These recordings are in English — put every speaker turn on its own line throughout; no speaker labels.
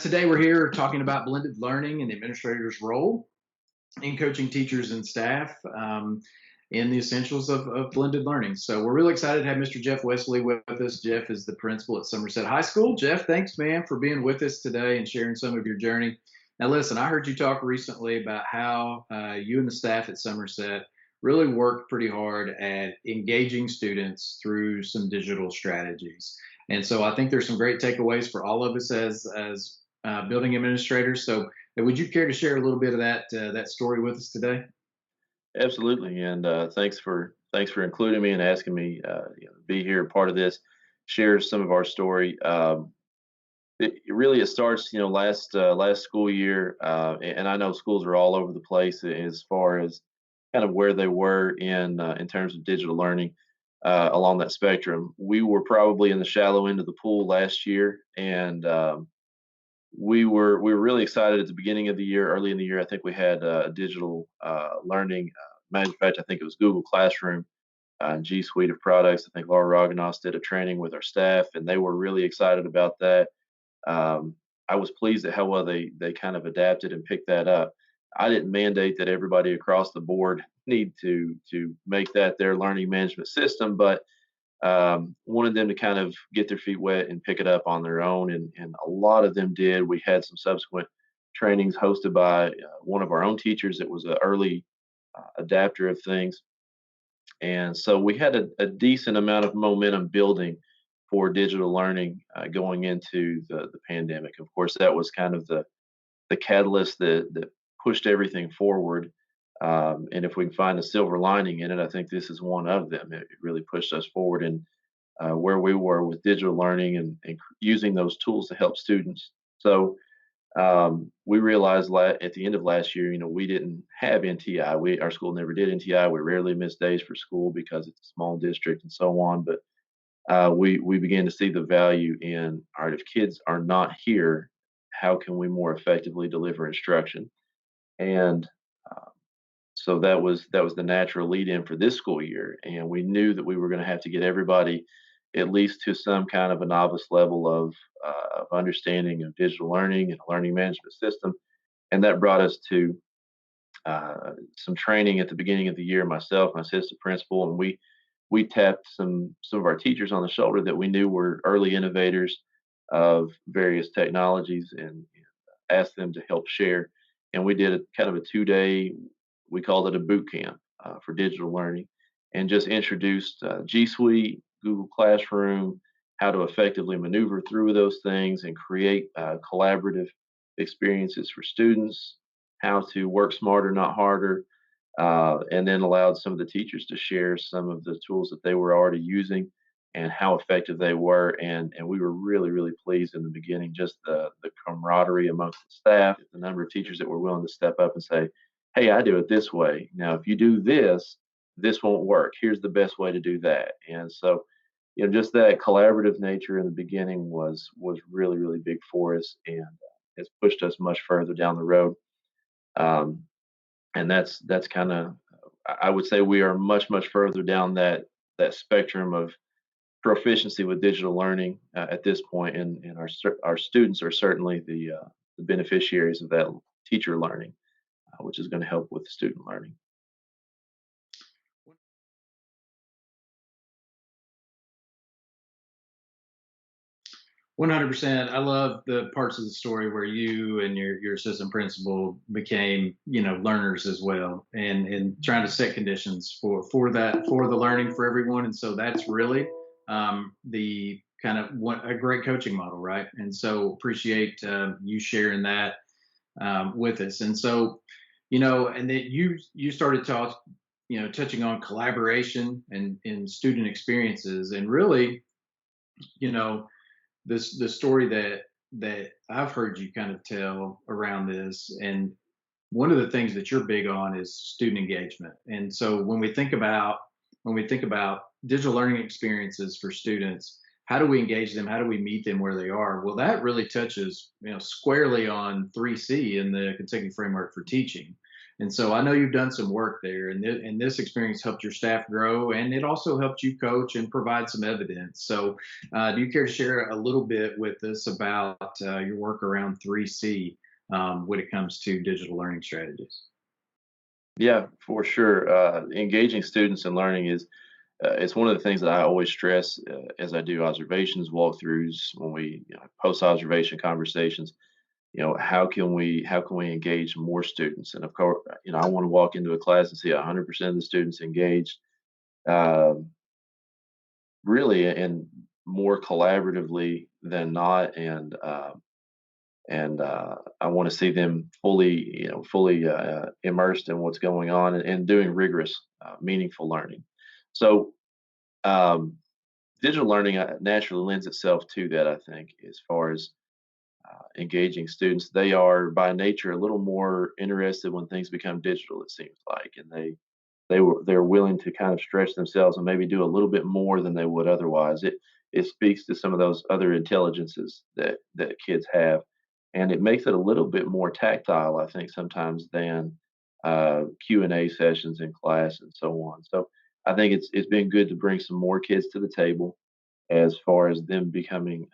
Today we're here talking about blended learning and the administrator's role in coaching teachers and staff in the essentials of blended learning. So we're really excited to have Mr. Jeff Wesley with us. Jeff is the principal at Somerset High School. Jeff, thanks, man, for being with us today and sharing some of your journey. Now, listen, I heard you talk recently about how you and the staff at Somerset really worked pretty hard at engaging students through some digital strategies. And so I think there's some great takeaways for all of us as building administrators. So would you care to share a little bit of that story with us today?
Absolutely, and thanks for including me and asking me to be here, part of this, share some of our story. It starts, last school year, and I know schools are all over the place as far as kind of where they were in terms of digital learning along that spectrum. We were probably in the shallow end of the pool last year, and we were really excited at the beginning of the year. Early in the year, I think we had a digital learning. Matter of fact, I think it was Google Classroom and G Suite of products. I think Laura Raganos did a training with our staff, and they were really excited about that. I was pleased at how well they kind of adapted and picked that up. I didn't mandate that everybody across the board need to make that their learning management system, but wanted them to kind of get their feet wet and pick it up on their own, and a lot of them did. We had some subsequent trainings hosted by one of our own teachers that was an early adapter of things, and so we had a decent amount of momentum building for digital learning going into the pandemic. Of course, that was kind of the catalyst that pushed everything forward. And if we can find a silver lining in it, I think this is one of them. It really pushed us forward in where we were with digital learning and using those tools to help students. So we realized at the end of last year, we didn't have NTI. Our school never did NTI. We rarely missed days for school because it's a small district and so on. But we began to see the value in, all right, if kids are not here, how can we more effectively deliver instruction? And so that was the natural lead in for this school year, and we knew that we were going to have to get everybody at least to some kind of a novice level of understanding of digital learning and a learning management system, and that brought us to some training at the beginning of the year. Myself, my assistant principal, and we tapped some of our teachers on the shoulder that we knew were early innovators of various technologies, and asked them to help share. And we did a kind of a 2 day, we called it a boot camp for digital learning, and just introduced G Suite, Google Classroom, how to effectively maneuver through those things and create collaborative experiences for students, how to work smarter, not harder, and then allowed some of the teachers to share some of the tools that they were already using and how effective they were. And we were really, really pleased in the beginning, just the camaraderie amongst the staff, the number of teachers that were willing to step up and say, hey, I do it this way. Now, if you do this, this won't work. Here's the best way to do that. And so, just that collaborative nature in the beginning was really, really big for us, and has pushed us much further down the road. Um, and that's kind of, I would say we are much, much further down that spectrum of proficiency with digital learning at this point, and our students are certainly the beneficiaries of that teacher learning, which is going to help with student learning.
100%. I love the parts of the story where you and your assistant principal became, learners as well, and trying to set conditions for the learning for everyone. And so that's really the kind of what a great coaching model, right? And so appreciate you sharing that with us. And so, and that you started touching on collaboration and student experiences, and really, you know the story that I've heard you kind of tell around this, and one of the things that you're big on is student engagement. And so when we think about digital learning experiences for students, how do we engage them? How do we meet them where they are? Well, that really touches squarely on 3C in the consecutive framework for teaching. And so I know you've done some work there, and this experience helped your staff grow, and it also helped you coach and provide some evidence. So, do you care to share a little bit with us about your work around 3C when it comes to digital learning strategies?
Yeah, for sure. Engaging students in learning is it's one of the things that I always stress as I do observations, walkthroughs, when we post observation conversations. How can we engage more students? And of course, I want to walk into a class and see 100% of the students engaged, um, really, and more collaboratively than not. And I want to see them fully immersed in what's going on and doing rigorous, meaningful learning. So, um, digital learning naturally lends itself to that. I think, as far as engaging students, they are by nature a little more interested when things become digital. It seems like, and they're willing to kind of stretch themselves and maybe do a little bit more than they would otherwise. It speaks to some of those other intelligences that kids have, and it makes it a little bit more tactile, I think, sometimes than Q&A sessions in class and so on. So I think it's been good to bring some more kids to the table as far as them becoming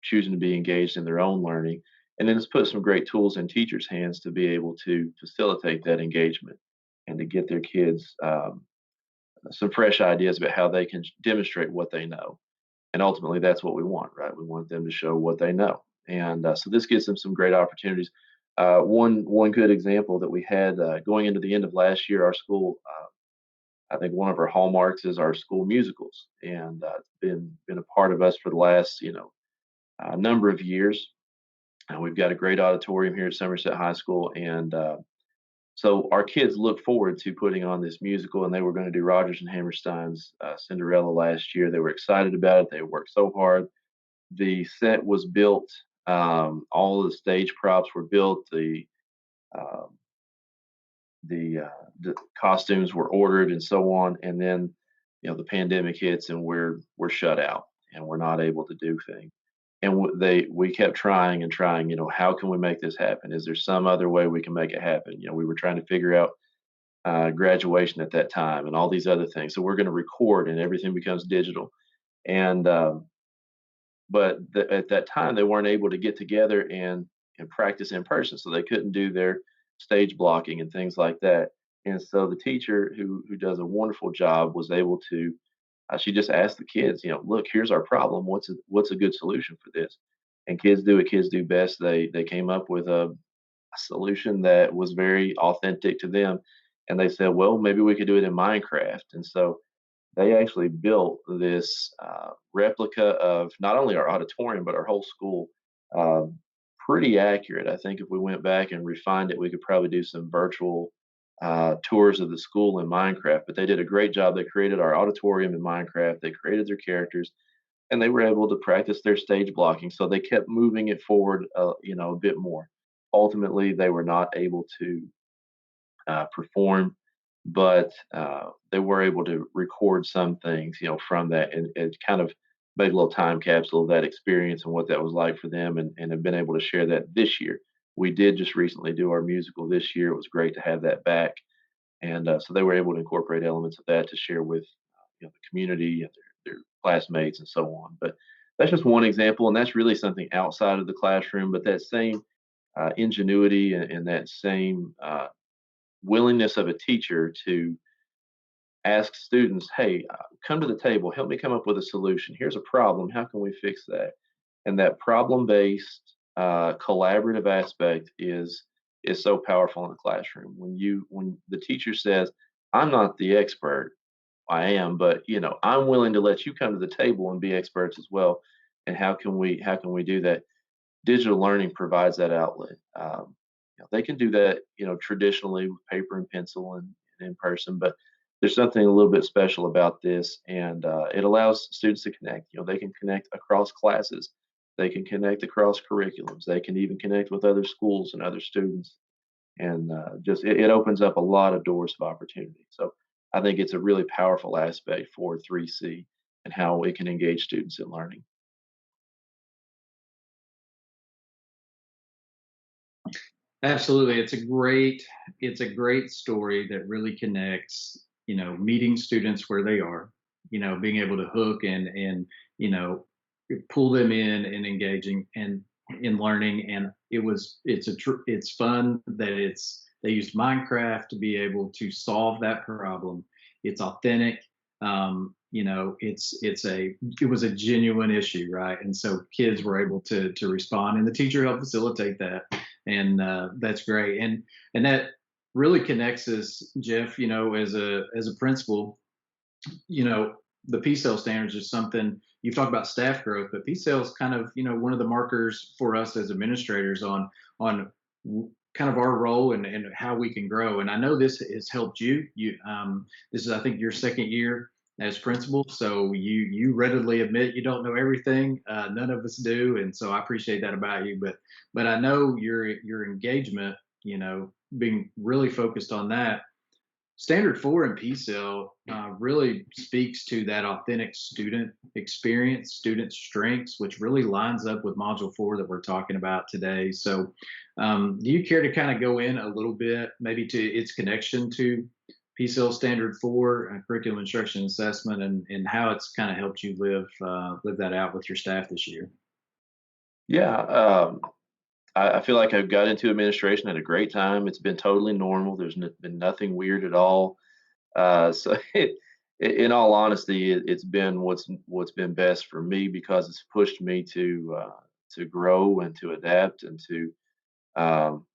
choosing to be engaged in their own learning. And then it's put some great tools in teachers' hands to be able to facilitate that engagement and to get their kids some fresh ideas about how they can demonstrate what they know. And ultimately, that's what we want, right? We want them to show what they know. And so this gives them some great opportunities. One good example that we had going into the end of last year, our school. I think one of our hallmarks is our school musicals, and it's been a part of us for the last number of years. We've got a great auditorium here at Somerset High School, and so our kids look forward to putting on this musical. And they were going to do Rodgers and Hammerstein's Cinderella last year. They were excited about it. They worked so hard. The set was built. All of the stage props were built. Um, the costumes were ordered and so on. And then, the pandemic hits, and we're shut out, and we're not able to do things. And we kept trying and trying. How can we make this happen? Is there some other way we can make it happen? We were trying to figure out graduation at that time and all these other things. So we're going to record, and everything becomes digital. And but at that time, they weren't able to get together and practice in person, so they couldn't do their stage blocking and things like that. And so the teacher, who does a wonderful job, was able to. She just asked the kids, look, here's our problem. What's a good solution for this? And kids do what kids do best. They came up with a solution that was very authentic to them, and they said, well, maybe we could do it in Minecraft. And so they actually built this replica of not only our auditorium but our whole school. Um, Pretty accurate. I think if we went back and refined it, we could probably do some virtual tours of the school in Minecraft. But they did a great job. They created our auditorium in Minecraft. They created their characters, and they were able to practice their stage blocking. So they kept moving it forward, a bit more. Ultimately, they were not able to perform, but they were able to record some things, from that, and kind of made a little time capsule of that experience and what that was like for them, and have been able to share that this year. We did just recently do our musical this year. It was great to have that back, and so they were able to incorporate elements of that to share with the community and their classmates and so on. But that's just one example, and that's really something outside of the classroom. But that same ingenuity and that same willingness of a teacher to ask students, hey, come to the table, help me come up with a solution. Here's a problem. How can we fix that? And that problem based, collaborative aspect is so powerful in the classroom. When the teacher says, I'm not the expert, I am, but I'm willing to let you come to the table and be experts as well. And how can we do that? Digital learning provides that outlet. They can do that, traditionally with paper and pencil and in person, but there's something a little bit special about this, and it allows students to connect. They can connect across classes, they can connect across curriculums, they can even connect with other schools and other students, and just it opens up a lot of doors of opportunity. So I think it's a really powerful aspect for 3C and how it can engage students in learning.
Absolutely. It's a great story that really connects, meeting students where they are, being able to hook and, you know, pull them in and engaging and in learning. And it's fun that they used Minecraft to be able to solve that problem. It's authentic. It was a genuine issue, right? And so kids were able to respond, and the teacher helped facilitate that, and that's great. And that really connects us, Jeff. As a principal, you know the P-cell standards is something you've talked about staff growth, but P-cell is kind of one of the markers for us as administrators on kind of our role and how we can grow. And I know this has helped you. This is, I think, your second year as principal, so you readily admit you don't know everything. None of us do, and so I appreciate that about you. But I know your engagement, being really focused on that. Standard 4 in P-Cell really speaks to that authentic student experience, student strengths, which really lines up with Module 4 that we're talking about today. So, do you care to kind of go in a little bit, maybe to its connection to P-Cell Standard 4, curriculum instruction assessment, and how it's kind of helped you live that out with your staff this year?
Yeah, I feel like I've got into administration at a great time. It's been totally normal. Been nothing weird at all. So, in all honesty, it's been what's been best for me because it's pushed me to grow and to adapt and to um,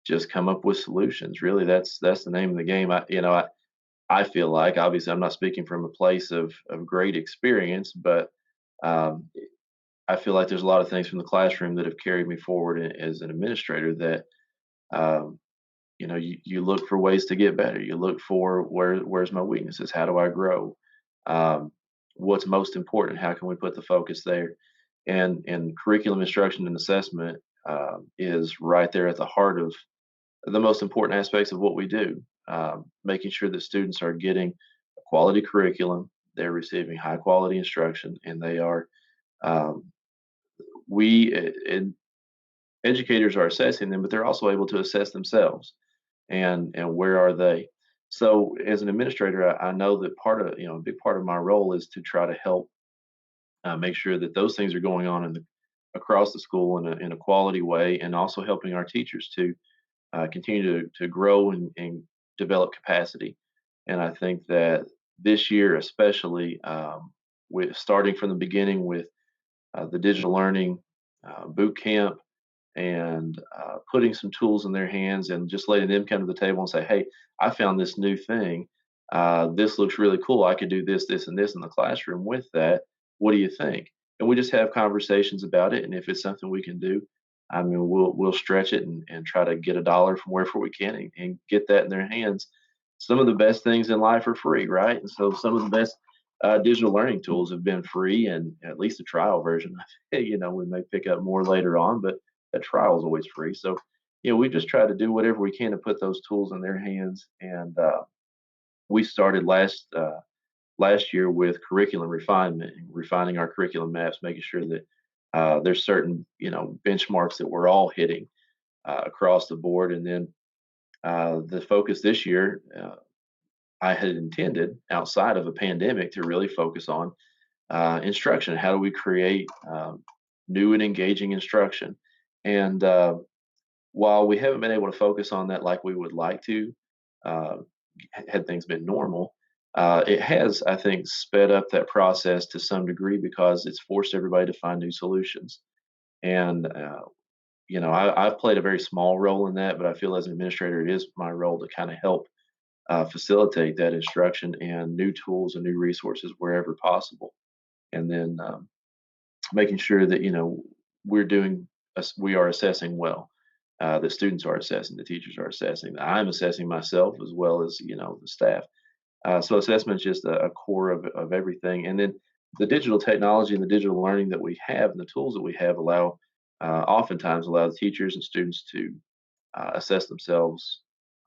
just come up with solutions. Really, that's the name of the game. I feel like, obviously, I'm not speaking from a place of great experience, but um, I feel like there's a lot of things from the classroom that have carried me forward as an administrator that um, you look for ways to get better. You look for where's my weaknesses? How do I grow? Um, what's most important? How can we put the focus there? And curriculum instruction and assessment is right there at the heart of the most important aspects of what we do. Making sure that students are getting a quality curriculum, they're receiving high quality instruction, and they are um, we educators are assessing them, but they're also able to assess themselves and where are they. So as an administrator, I know that a big part of my role is to try to help make sure that those things are going on across the school in a quality way, and also helping our teachers to continue to grow and develop capacity. And I think that this year, especially, with starting from the beginning with the digital learning boot camp and putting some tools in their hands and just letting them come to the table and say, "Hey, I found this new thing. This looks really cool. I could do this, this, and this in the classroom with that. What do you think?" And we just have conversations about it. And if it's something we can do, I mean, we'll stretch it and try to get a dollar from wherever we can and get that in their hands. Some of the best things in life are free, right? And so some of the best digital learning tools have been free, and at least a trial version. We may pick up more later on, but that trial is always free. So, we just try to do whatever we can to put those tools in their hands. And we started last year with curriculum refinement, and refining our curriculum maps, making sure that there's certain benchmarks that we're all hitting across the board. And then the focus this year, I had intended outside of a pandemic to really focus on instruction. How do we create new and engaging instruction? And while we haven't been able to focus on that like we would like to, uh, had things been normal, it has, I think, sped up that process to some degree because it's forced everybody to find new solutions. And I've played a very small role in that, but I feel as an administrator, it is my role to kind of help facilitate that instruction and new tools and new resources wherever possible. And then making sure that we are assessing well. The students are assessing, the teachers are assessing. I'm assessing myself as well as the staff. So assessment is just a core of everything. And then the digital technology and the digital learning that we have and the tools that we have oftentimes allow the teachers and students to assess themselves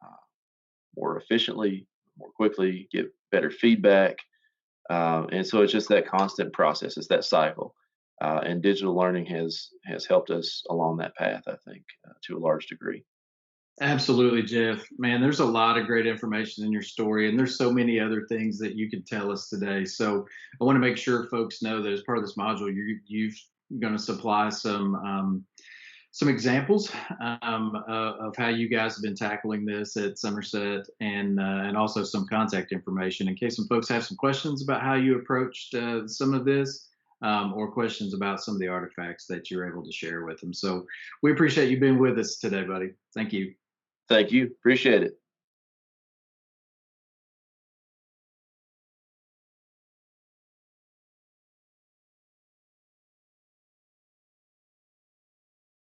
uh, more efficiently, more quickly, get better feedback. And so it's just that constant process. It's that cycle. And digital learning has helped us along that path, I think, to a large degree.
Absolutely, Jeff. Man, there's a lot of great information in your story, and there's so many other things that you could tell us today. So I want to make sure folks know that as part of this module, you've going to supply some examples of how you guys have been tackling this at Somerset, and also some contact information in case some folks have some questions about how you approached some of this, or questions about some of the artifacts that you're able to share with them. So we appreciate you being with us today, buddy. Thank you.
Thank you. Appreciate it.